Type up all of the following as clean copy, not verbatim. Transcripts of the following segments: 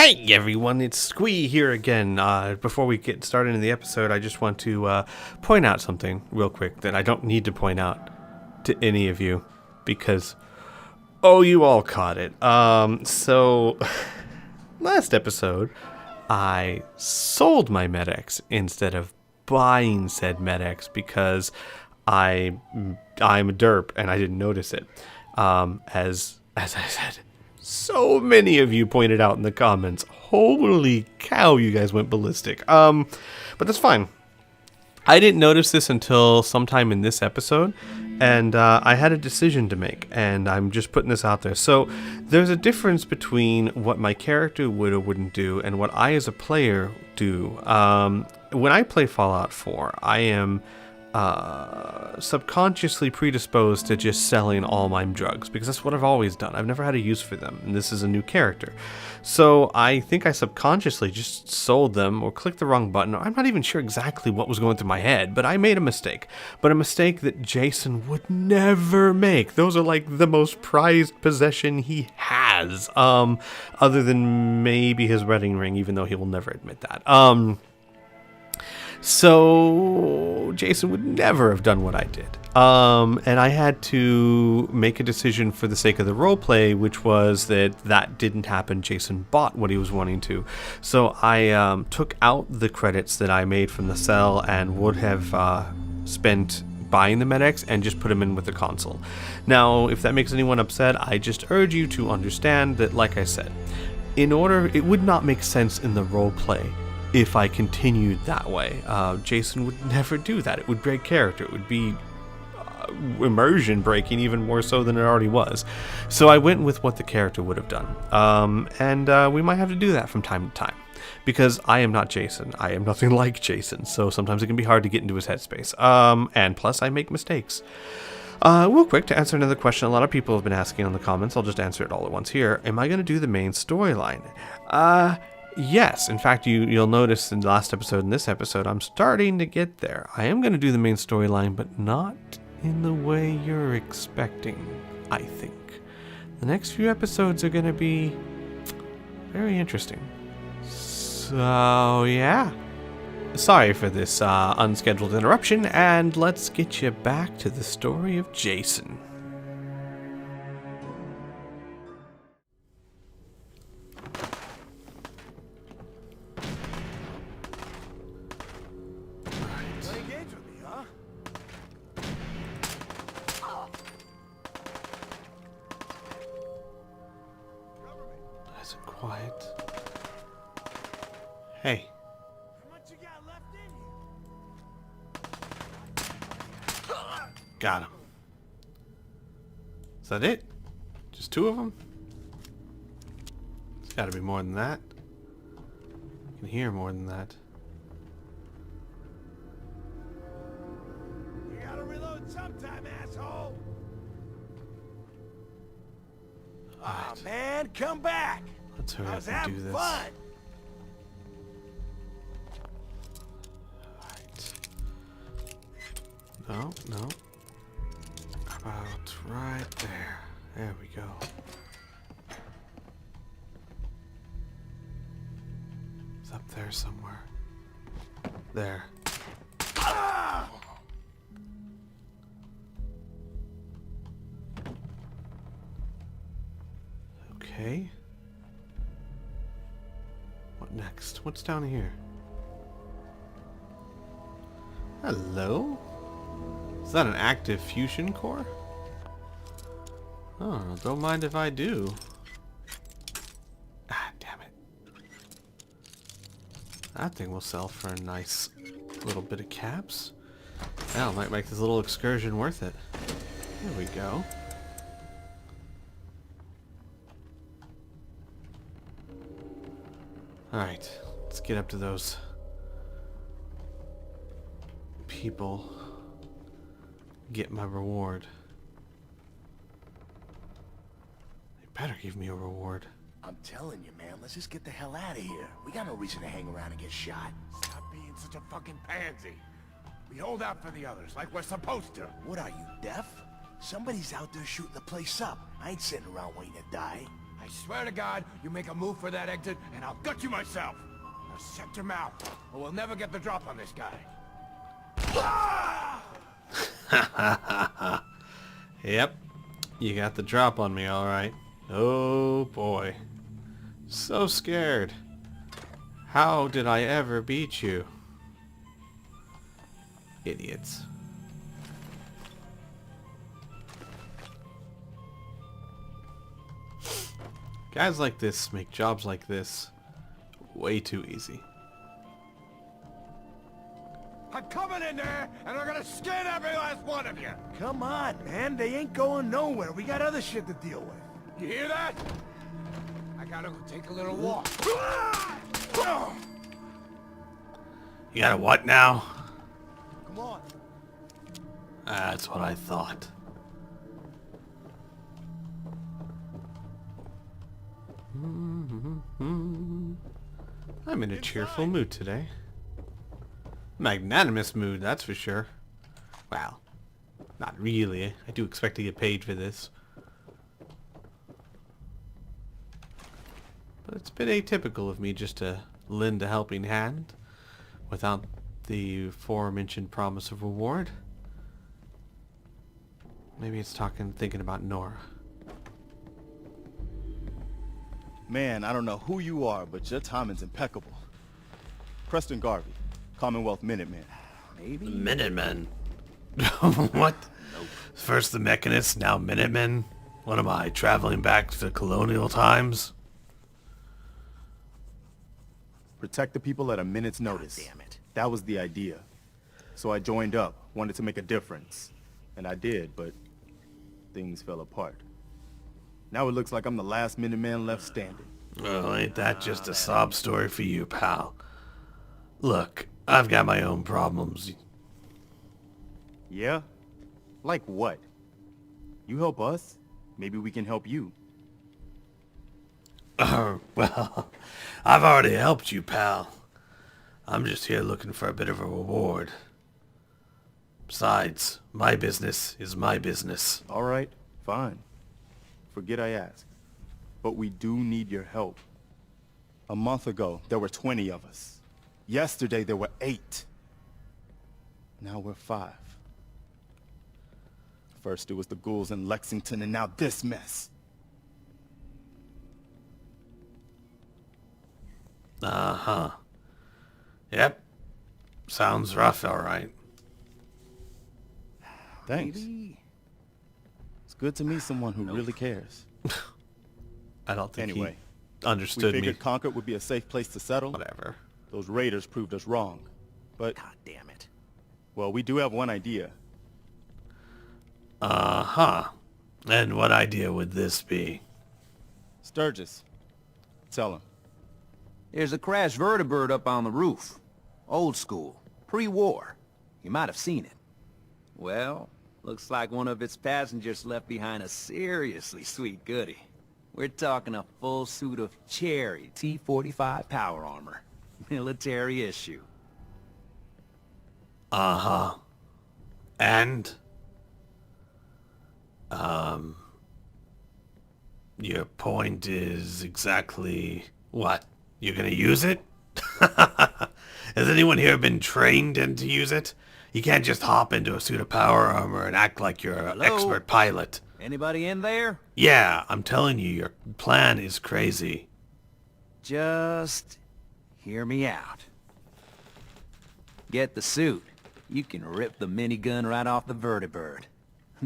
Hey everyone, it's Squee here again. Before we get started in the episode, I just want to point out something real quick that I don't need to point out to any of you because, you all caught it. So, last episode, I sold my Med-X instead of buying said Med-X because I'm a derp and I didn't notice it. As I said, so many of you pointed out in the comments. Holy cow, you guys went ballistic. But that's fine. I didn't notice this until sometime in this episode, and I had a decision to make, and I'm just putting this out there. So there's a difference between what my character would or wouldn't do and what I as a player do. When I play Fallout 4, I am subconsciously predisposed to just selling all my drugs because that's what I've always done. I've never had a use for them, and this is a new character. So I think I subconsciously just sold them or clicked the wrong button. I'm not even sure exactly what was going through my head, but I made a mistake. But a mistake that Jason would never make. Those are like the most prized possession he has, other than maybe his wedding ring, even though he will never admit that. So Jason would never have done what I did. And I had to make a decision for the sake of the roleplay, which was that didn't happen. Jason bought what he was wanting to. So I took out the credits that I made from the sell and would have spent buying the Med-X and just put them in with the console. Now, if that makes anyone upset, I just urge you to understand that, like I said, it would not make sense in the roleplay if I continued that way. Jason would never do that. It would break character. It would be immersion breaking even more so than it already was. So I went with what the character would have done. And we might have to do that from time to time. Because I am not Jason. I am nothing like Jason. So sometimes it can be hard to get into his headspace. And plus I make mistakes. Real quick, to answer another question a lot of people have been asking on the comments, I'll just answer it all at once here. Am I going to do the main storyline? Yes, in fact, you'll notice in the last episode and this episode, I'm starting to get there. I am going to do the main storyline, but not in the way you're expecting, I think. The next few episodes are going to be very interesting. So, yeah. Sorry for this unscheduled interruption, and let's get you back to the story of Jason. Quiet. Hey. Got him. Is that it? Just two of them? It's gotta be more than that. I can hear more than that. You gotta reload sometime, asshole! Aw, man, come back! Let's hurry up and do this. Fun. Alright. No. About right there. There we go. It's up there somewhere. There. Ah! Okay. What next? What's down here? Hello? Is that an active fusion core? Oh, don't mind if I do. Ah, damn it. That thing will sell for a nice little bit of caps. That might make this little excursion worth it. There we go. Alright, let's get up to those people. Get my reward. They better give me a reward. I'm telling you, man, let's just get the hell out of here. We got no reason to hang around and get shot. Stop being such a fucking pansy. We hold out for the others like we're supposed to. What are you, deaf? Somebody's out there shooting the place up. I ain't sitting around waiting to die. I swear to God, you make a move for that exit, and I'll gut you myself. Now shut your mouth, or we'll never get the drop on this guy. Yep. You got the drop on me, alright. Oh boy. So scared. How did I ever beat you? Idiots. Guys like this make jobs like this way too easy. I'm coming in there, and I'm gonna skin every last one of you! Come on, man. They ain't going nowhere. We got other shit to deal with. You hear that? I gotta go take a little walk. You got a what now? Come on. That's what I thought. I'm in a cheerful mood today. Magnanimous mood, that's for sure. Well, not really. I do expect to get paid for this. But it's a bit atypical of me just to lend a helping hand without the aforementioned promise of reward. Maybe it's thinking about Nora. Man, I don't know who you are, but your timing's impeccable. Preston Garvey, Commonwealth Minutemen. Maybe? Minutemen? What? Nope. First the Mechanists, now Minutemen? What am I, traveling back to colonial times? Protect the people at a minute's notice. God damn it. That was the idea. So I joined up, wanted to make a difference. And I did, but things fell apart. Now it looks like I'm the last Minuteman left standing. Well, ain't that just a sob story for you, pal? Look, I've got my own problems. Yeah? Like what? You help us, maybe we can help you. Well, I've already helped you, pal. I'm just here looking for a bit of a reward. Besides, my business is my business. All right, fine. Forget I asked. But we do need your help. A month ago, there were 20 of us. Yesterday, there were 8. Now we're 5. First, it was the ghouls in Lexington, and now this mess. Uh-huh. Yep. Sounds rough, all right. Thanks. Maybe. It's good to meet someone who really cares. I don't think Anyway, he understood we figured me. Concord would be a safe place to settle. Whatever. Those raiders proved us wrong. But, God damn it. well, we do have one idea. Uh-huh. And what idea would this be? Sturgis. Tell him. There's a crashed vertibird up on the roof. Old school. Pre-war. You might have seen it. Well, looks like one of its passengers left behind a seriously sweet goodie. We're talking a full suit of cherry T-45 power armor. Military issue. Uh-huh. And? Your point is exactly what? You're gonna use it? Has anyone here been trained in to use it? You can't just hop into a suit of power armor and act like you're an Hello? expert pilot. Anybody in there? Yeah, I'm telling you, your plan is crazy. Just hear me out. Get the suit. You can rip the minigun right off the vertibird.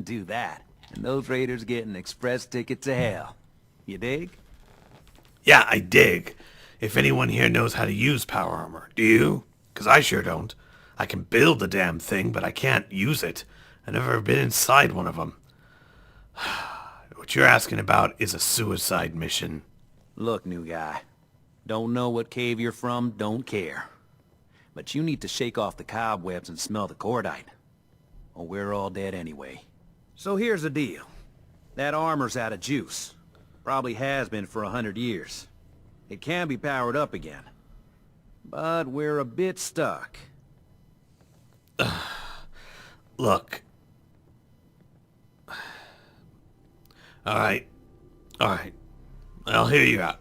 Do that, and those raiders get an express ticket to hell. You dig? Yeah, I dig. If anyone here knows how to use power armor, do you? 'Cause I sure don't. I can build the damn thing, but I can't use it. I've never been inside one of them. What you're asking about is a suicide mission. Look, new guy. Don't know what cave you're from, don't care. But you need to shake off the cobwebs and smell the cordite. Or we're all dead anyway. So here's the deal. That armor's out of juice. Probably has been for 100 years. It can be powered up again. But we're a bit stuck. Look. Alright. I'll hear you out.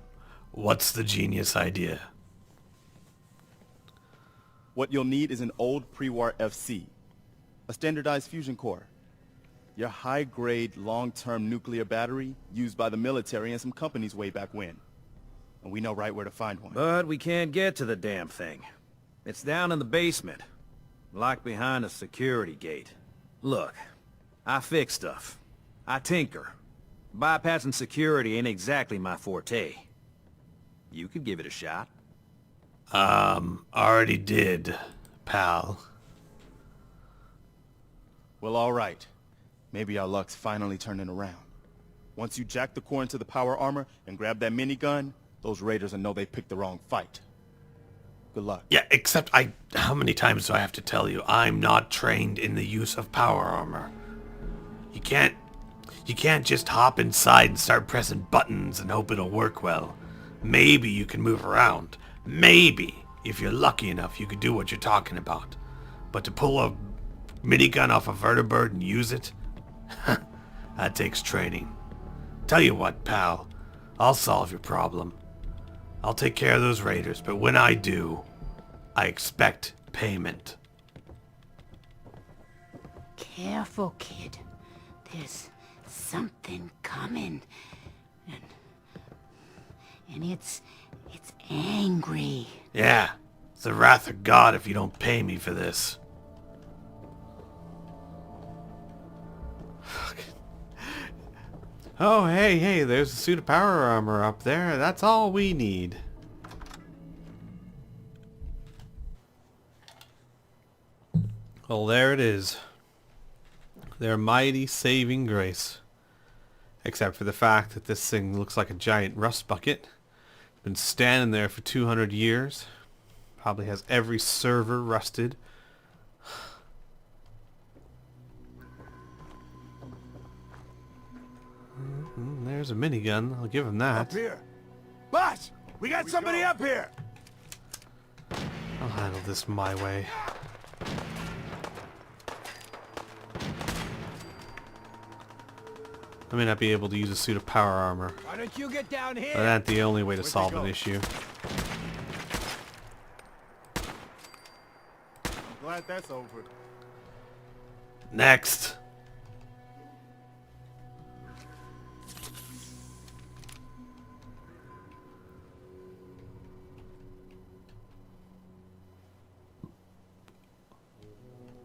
What's the genius idea? What you'll need is an old pre-war FC, a standardized fusion core, your high-grade, long-term nuclear battery used by the military and some companies way back when. And we know right where to find one. But we can't get to the damn thing. It's down in the basement, locked behind a security gate. Look, I fix stuff. I tinker. Bypassing security ain't exactly my forte. You could give it a shot. Already did, pal. Well, all right. Maybe our luck's finally turning around. Once you jack the core into the power armor and grab that minigun, those raiders will know they picked the wrong fight. Good luck. Yeah, except how many times do I have to tell you, I'm not trained in the use of power armor. You can't just hop inside and start pressing buttons and hope it'll work well. Maybe you can move around. Maybe, if you're lucky enough, you could do what you're talking about. But to pull a minigun off a vertibird and use it? That takes training. Tell you what, pal. I'll solve your problem. I'll take care of those raiders, but when I do, I expect payment. Careful, kid. There's something coming. And it's angry. Yeah, it's the wrath of God if you don't pay me for this. Oh, hey, there's a suit of power armor up there. That's all we need. Well, there it is. Their mighty saving grace. Except for the fact that this thing looks like a giant rust bucket. Been standing there for 200 years. Probably has every server rusted. There's a minigun. I'll give him Up that. here. Boss, we got somebody up here. I'll handle this my way. I may not be able to use a suit of power armor, Why don't you get down here? but that ain't the only way to Where'd they solve go? an issue. I'm glad that's over. Next.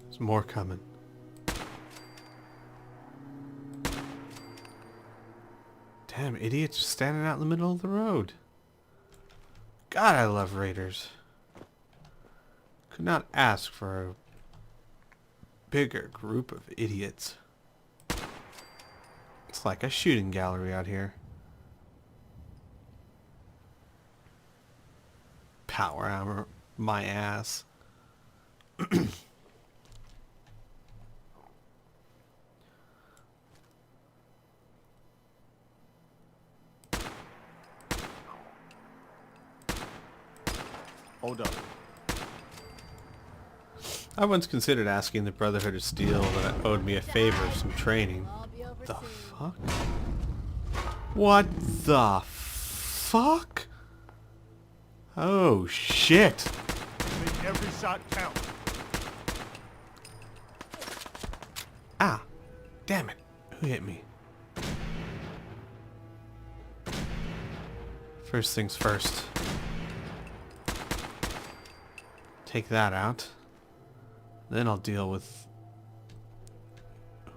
There's more coming. Damn, idiots just standing out in the middle of the road. God, I love raiders. Could not ask for a bigger group of idiots. It's like a shooting gallery out here. Power armor, my ass. Hold up. I once considered asking the Brotherhood of Steel that it owed me a favor of some training. The fuck? What the fuck? Oh shit. Make every shot count. Ah, damn it. Who hit me? First things first. Take that out. Then I'll deal with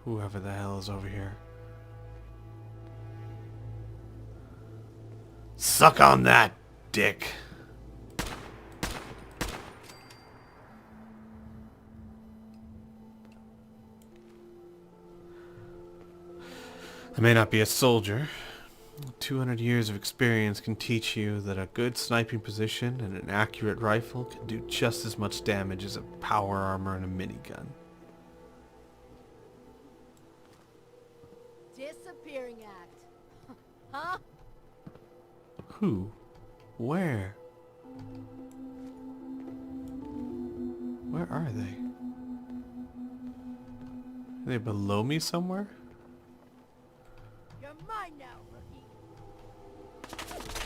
whoever the hell is over here. Suck on that, dick. I may not be a soldier. 200 years of experience can teach you that a good sniping position and an accurate rifle can do just as much damage as a power armor and a minigun. Disappearing act. Huh? Who? Where? Where are they? Are they below me somewhere? You're mine now, rookie.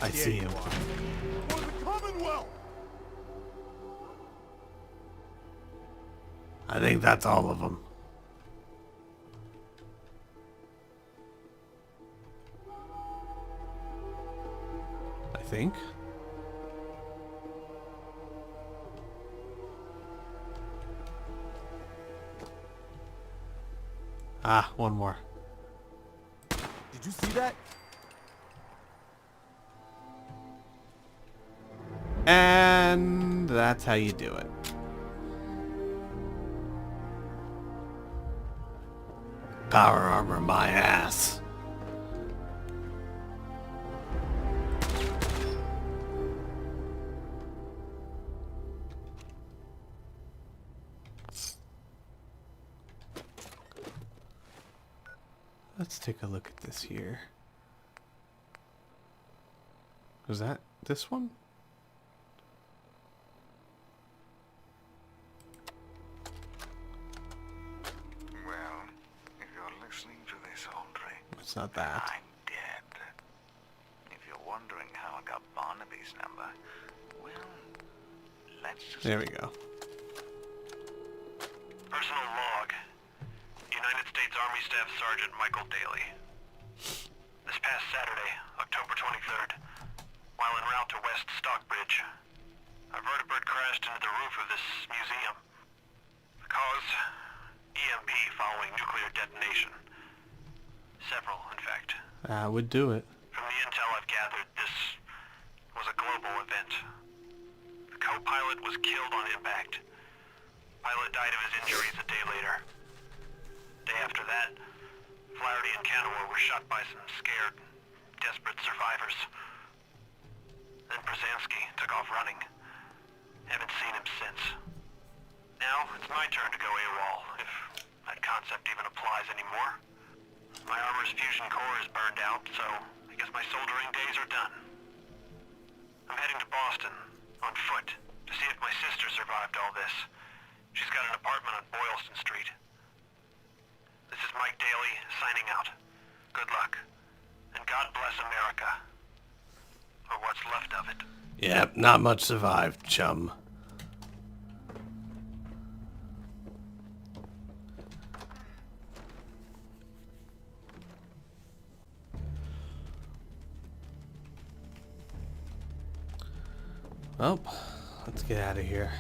I see him. For the Commonwealth! I think that's all of them. I think. Ah, one more. Did you see that? And that's how you do it. Power armor my ass. Let's take a look at this here. Was that this one? Well, if you're listening to this, Andre, It's not that. I'm dead. If you're wondering how I got Barnaby's number, well, let's just... There we go. Personal log. United States Army Staff Sergeant Michael Daly. This past Saturday, October 23rd, while en route to West Stockbridge, a vertibird crashed into the roof of this museum. The cause? EMP following nuclear detonation. Several, in fact. That would do it. From the intel I've gathered, this was a global event. The co-pilot was killed on impact. Pilot died of his injuries a day later. Day after that, Flaherty and Canaway were shot by some scared, desperate survivors. Then Brzezinski took off running. Haven't seen him since. Now, it's my turn to go AWOL, if that concept even applies anymore. My armor's fusion core is burned out, so I guess my soldering days are done. I'm heading to Boston, on foot, to see if my sister survived all this. She's got an apartment on Boylston Street. This is Mike Daly, signing out. Good luck. And God bless America. Or what's left of it. Yep, not much survived, chum. Well, let's get out of here.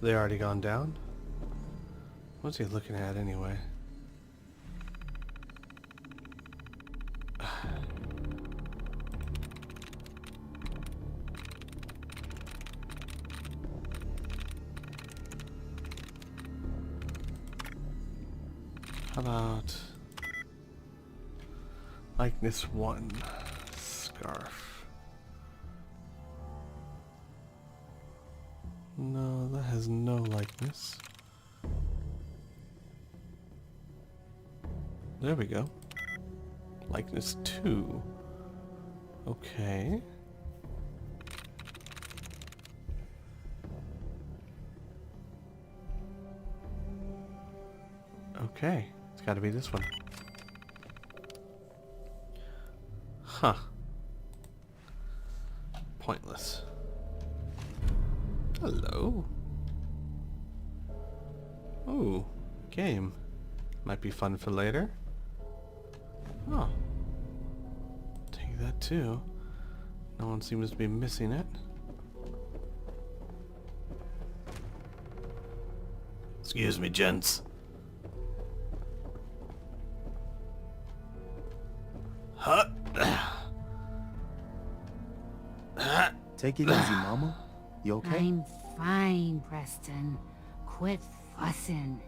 They already gone down? What's he looking at anyway? How about likeness 1 scarf? No, that has no likeness. There we go. Likeness 2. Okay. Okay, it's got to be this one. Huh. Pointless. Hello. Ooh, game. Might be fun for later. Oh. Take that too. No one seems to be missing it. Excuse me, gents. Huh? Take it easy, Mama. You okay? I'm fine, Preston. Quit fussing.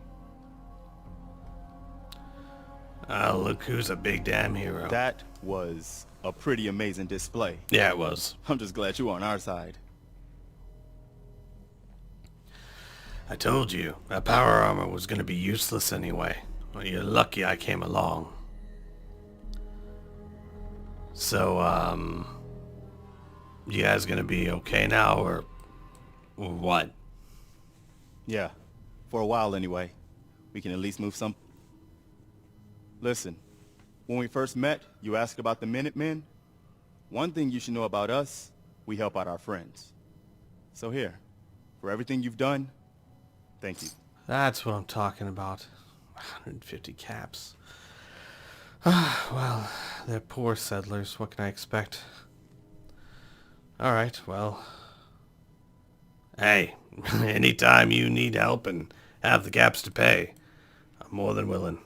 Look who's a big damn hero. That was a pretty amazing display. Yeah, it was. I'm just glad you're on our side. I told you, that power armor was gonna be useless anyway. Well, you're lucky I came along. So, you guys gonna be okay now, or what? Yeah, for a while anyway. We can at least move some... Listen, When we first met, you asked about the Minutemen. One thing you should know about us, we help out our friends. So here, for everything you've done, thank you. That's what I'm talking about. 150 caps. Well, they're poor settlers. What can I expect? Alright, well... Hey, anytime you need help and have the caps to pay, I'm more than willing.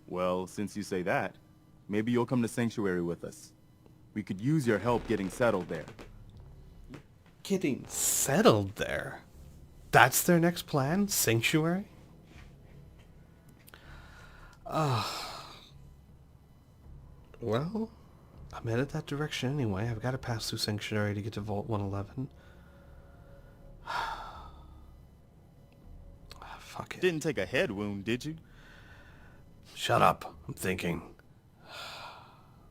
Well, since you say that, maybe you'll come to Sanctuary with us. We could use your help getting settled there. Getting settled there? That's their next plan? Sanctuary? Well, I'm headed that direction anyway. I've got to pass through Sanctuary to get to Vault 111. Fuck it. Didn't take a head wound, did you? Shut up. I'm thinking.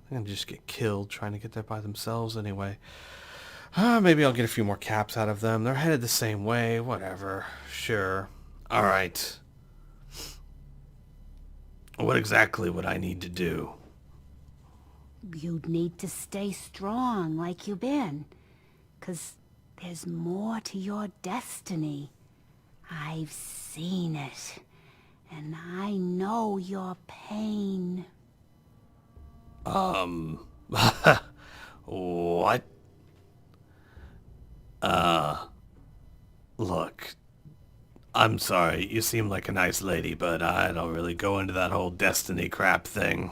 They're gonna just get killed trying to get there by themselves anyway. Maybe I'll get a few more caps out of them. They're headed the same way. Whatever. Sure. Alright. What exactly would I need to do? You'd need to stay strong like you've been. 'Cause there's more to your destiny. I've seen it. And I know your pain. What? Look, I'm sorry, you seem like a nice lady, but I don't really go into that whole destiny crap thing.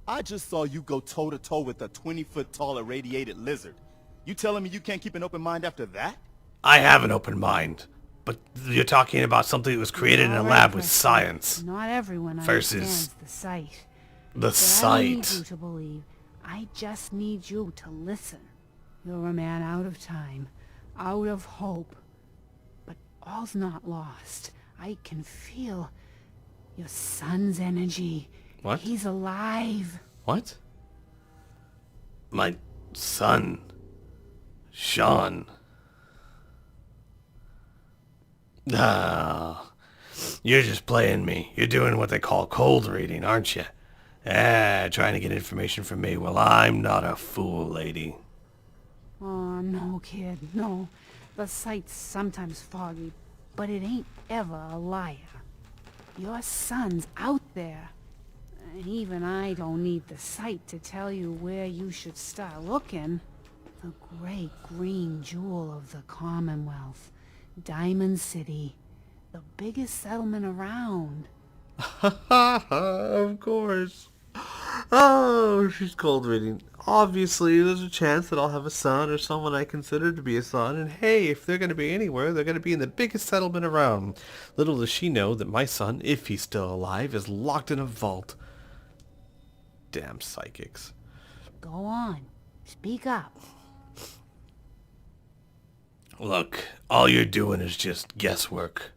I just saw you go toe-to-toe with a 20-foot-tall irradiated lizard. You telling me you can't keep an open mind after that? I have an open mind, but you're talking about something that was created in a lab with science. Not everyone versus understands the sight. The But I don't need sight. you to believe. I just need you to listen. You're a man out of time, out of hope. But all's not lost. I can feel your son's energy. What? He's alive. What? My son. Sean. Ah, you're just playing me. You're doing what they call cold reading, aren't you? Trying to get information from me. Well, I'm not a fool, lady. Oh, no, kid, no. The sight's sometimes foggy, but it ain't ever a liar. Your son's out there. And even I don't need the sight to tell you where you should start looking. The great green jewel of the Commonwealth. Diamond City. The biggest settlement around. Of course. Oh, she's cold reading. Obviously, there's a chance that I'll have a son or someone I consider to be a son. And hey, if they're going to be anywhere, they're going to be in the biggest settlement around. Little does she know that my son, if he's still alive, is locked in a vault. Damn psychics. Go on. Speak up. Look, all you're doing is just guesswork.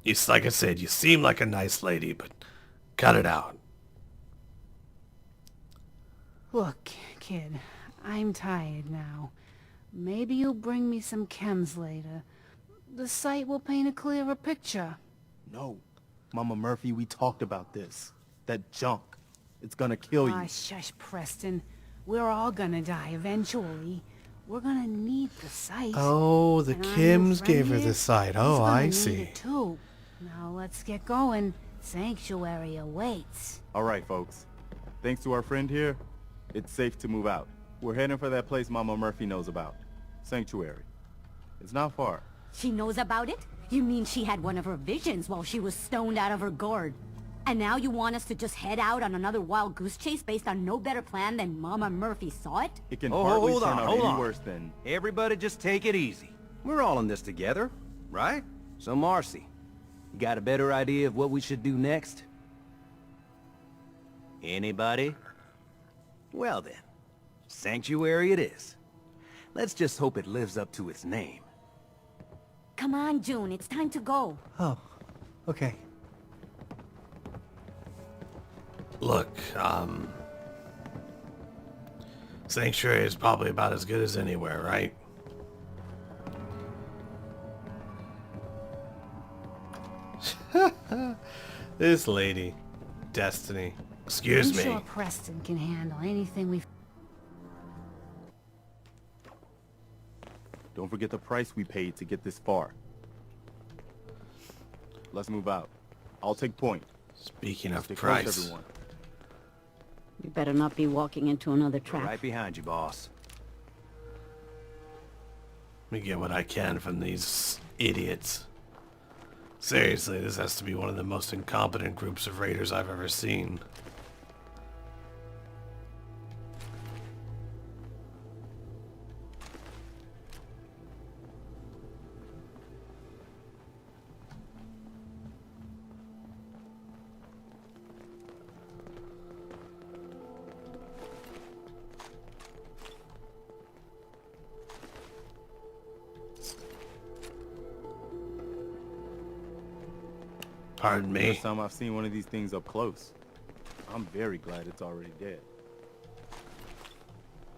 It's like I said, you seem like a nice lady, but cut it out. Look, kid, I'm tired now. Maybe you'll bring me some chems later. The sight will paint a clearer picture. No. Mama Murphy, we talked about this. That junk. It's gonna kill you. Ah, shush, Preston. We're all gonna die eventually. We're gonna need the sight. Oh, the And our new Kims friend gave her here, the sight. he's Oh, gonna I need see. it too. Now let's get going. Sanctuary awaits. All right, folks. Thanks to our friend here, it's safe to move out. We're heading for that place Mama Murphy knows about. Sanctuary. It's not far. She knows about it? You mean she had one of her visions while she was stoned out of her gourd? And now you want us to just head out on another wild goose chase based on no better plan than Mama Murphy saw it? It can Oh, hardly hold turn on, out hold any on. worse than... Everybody just take it easy. We're all in this together, right? So Marcy, you got a better idea of what we should do next? Anybody? Well then, Sanctuary it is. Let's just hope it lives up to its name. Come on, June, it's time to go. Oh, okay. Look, Sanctuary is probably about as good as anywhere, right? This lady. Destiny. Excuse I'm me. sure Preston can handle anything we've... Don't forget the price we paid to get this far. Let's move out. I'll take point. Speaking of Stay close, price. everyone. You better not be walking into another We're trap. right behind you, boss. Let me get what I can from these idiots. Seriously, this has to be one of the most incompetent groups of raiders I've ever seen. Pardon me. First time I've seen one of these things up close. I'm very glad it's already dead.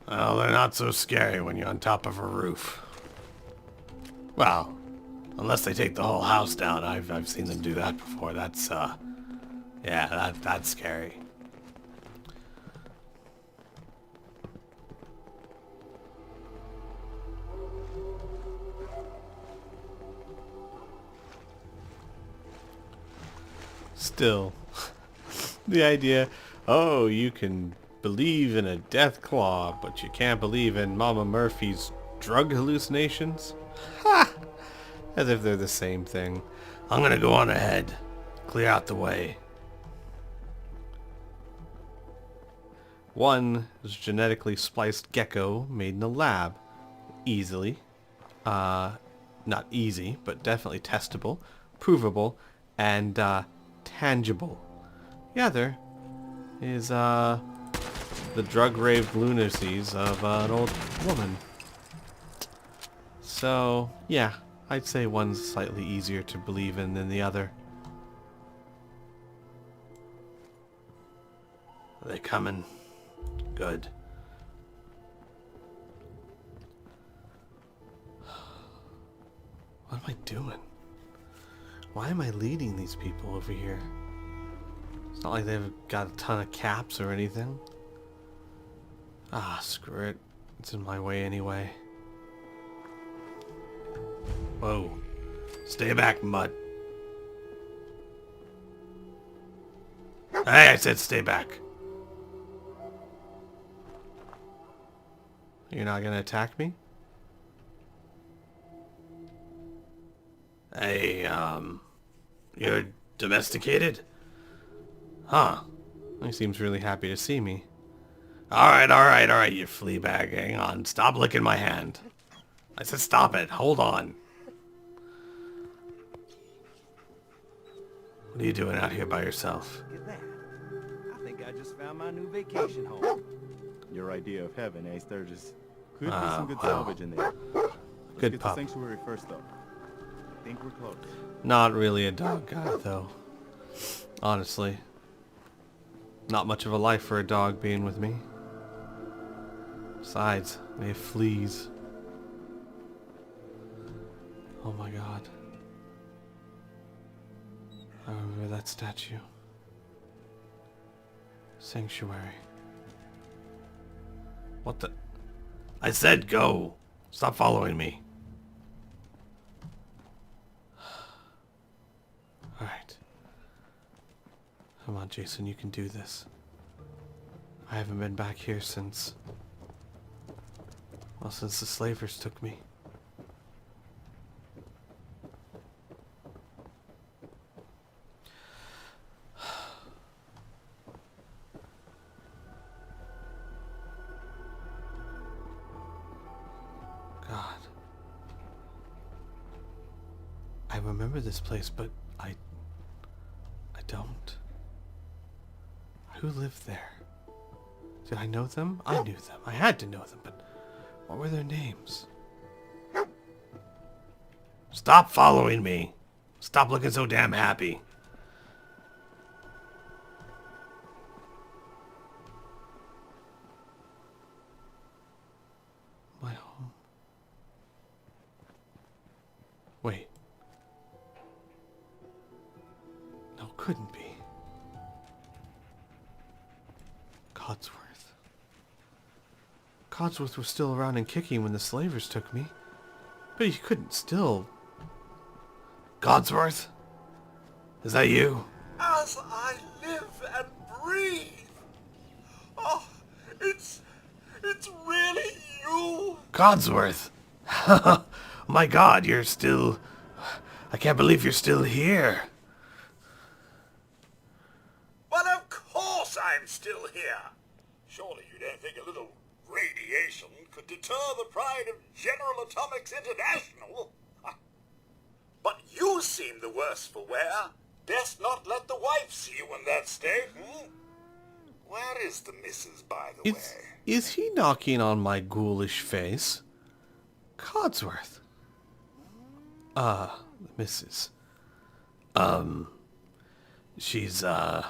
Well, they're not so scary when you're on top of a roof. Well, unless they take the whole house down. I've seen them do that before. That's, yeah, that's scary. Still, the idea, oh, you can believe in a death claw, but you can't believe in Mama Murphy's drug hallucinations? Ha! As if they're the same thing. I'm gonna go on ahead. Clear out the way. One is genetically spliced gecko made in a lab. Easily. Not easy, but definitely testable, provable, and, tangible. The other is, the drug-raved lunacies of an old woman. So, yeah, I'd say one's slightly easier to believe in than the other. Are they coming? Good. What am I doing? Why am I leading these people over here? It's not like they've got a ton of caps or anything. Ah, screw it. It's in my way anyway. Whoa. Stay back, mutt. Hey, I said stay back. You're not gonna attack me? Hey, you're domesticated? Huh. He seems really happy to see me. Alright, you flea bag. Hang on. Stop licking my hand. I said stop it. Hold on. What are you doing out here by yourself? Look at that. I think I just found my new vacation home. Your idea of heaven, eh, Sturgis? Could be some good wow. salvage in there. Let's Good get pup. the sanctuary first, though. I think we're close. Not really a dog guy, though. Honestly. Not much of a life for a dog being with me. Besides, they have fleas. Oh my god. I remember that statue. Sanctuary. What the? I said go! Stop following me. Alright. Come on, Jason, you can do this. I haven't been back here since... well, since the slavers took me. God. I remember this place, but I don't. Who lived there? Did I know them? I knew them. I had to know them, but what were their names? Stop following me. Stop looking so damn happy. My home. Wait. No, couldn't be. Codsworth. Codsworth was still around and kicking when the slavers took me. But he couldn't still... Codsworth? Is that you? As I live and breathe. Oh, it's really you. Codsworth! My God, you're still... I can't believe you're still here. Well, of course I'm still here. Surely you don't think a little radiation could deter the pride of General Atomics International? But you seem the worse for wear. Best not let the wife see you in that state, Where is the missus, by the way? Is he knocking on my ghoulish face? Codsworth. The missus. She's, I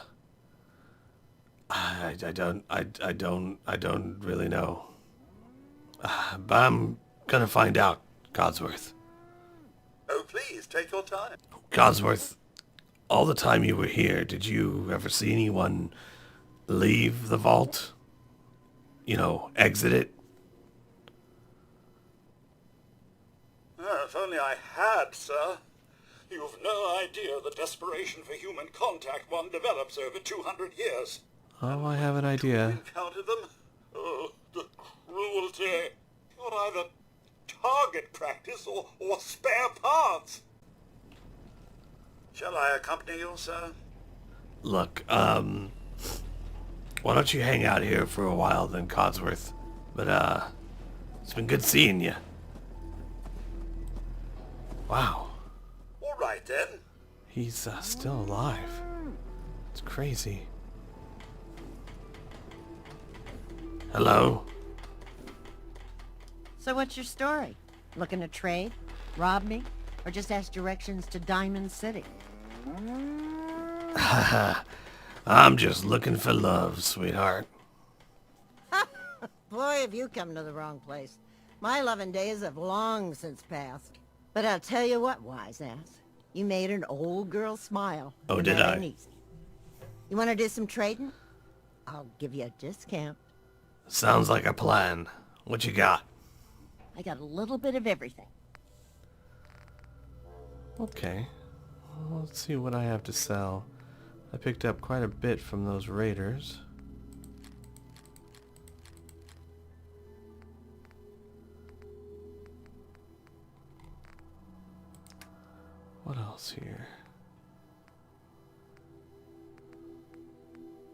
don't really know. But I'm gonna find out, Codsworth. Oh, please, take your time. Codsworth, all the time you were here, did you ever see anyone leave the vault? You know, exit it? If only I had, sir. You've no idea the desperation for human contact one develops over 200 years. Oh, I have an idea. Encounter them? Oh, the cruelty. You're either target practice or spare parts. Shall I accompany you, sir? Look, why don't you hang out here for a while then, Codsworth? But, it's been good seeing you. Wow. All right, then. He's, still alive. It's crazy. Hello? So what's your story? Looking to trade? Rob me? Or just ask directions to Diamond City? I'm just looking for love, sweetheart. Boy, have you come to the wrong place. My loving days have long since passed. But I'll tell you what, wise ass. You made an old girl smile. Oh, did Nice I? and easy. You want to do some trading? I'll give you a discount. Sounds like a plan. What you got? I got a little bit of everything. Okay. Well, let's see what I have to sell. I picked up quite a bit from those raiders. What else here?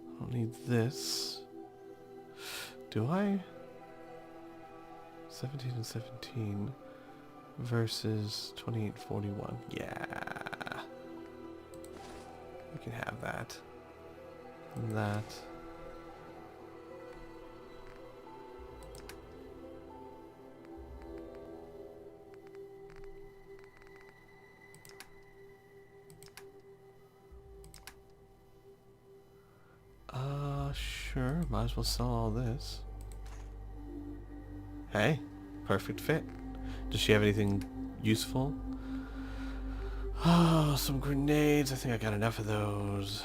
I don't need this. Do I? 17 and 17 versus 28.41. Yeah. We can have that. And that. Sure. Might as well sell all this. Hey, perfect fit. Does she have anything useful? Oh, some grenades. I think I got enough of those.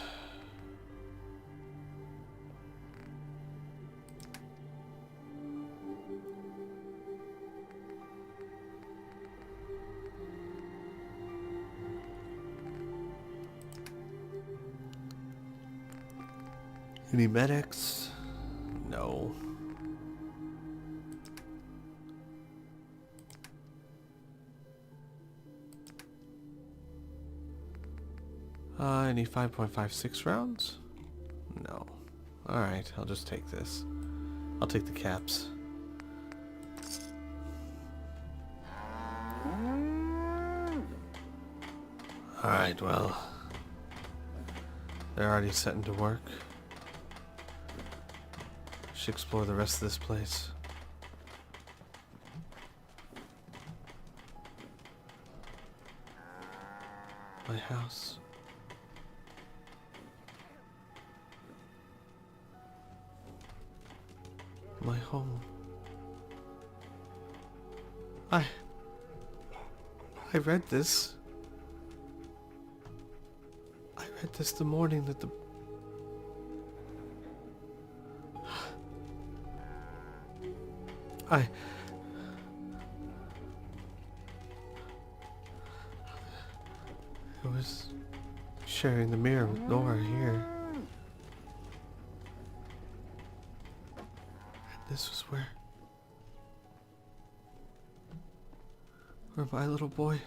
Any medics? No. Any 5.56 rounds? No. Alright, I'll just take this. I'll take the caps. Alright, well. They're already setting to work. Should explore the rest of this place. My house. My home. I read this. I read this the morning that the I was sharing the mirror with Nora here. And this was where my little boy